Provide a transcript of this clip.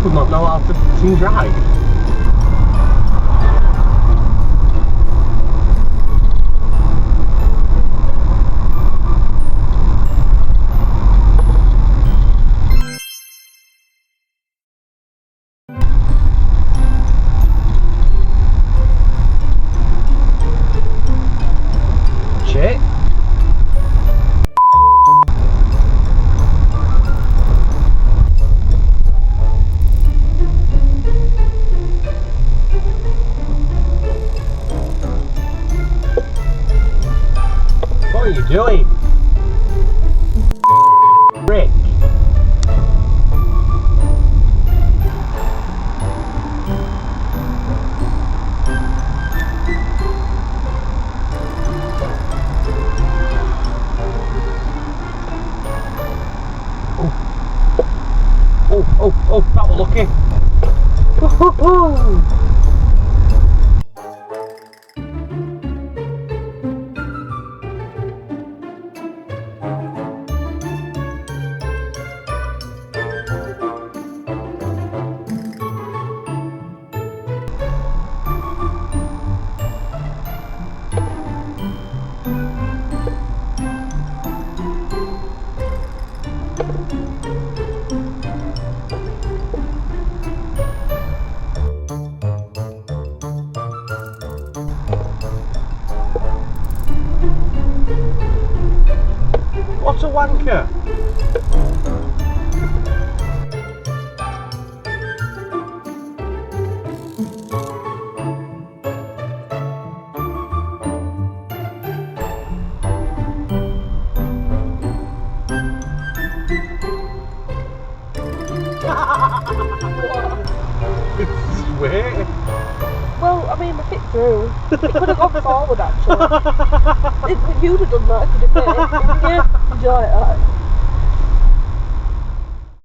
do not know how to fucking drive. Shit. What are you doing? Rick. Oh, that was lucky. What a wanker! Just wait. Well, I mean, if it through, it could have gone forward actually. You'd have done that if you'd have paid. Yeah, enjoy it.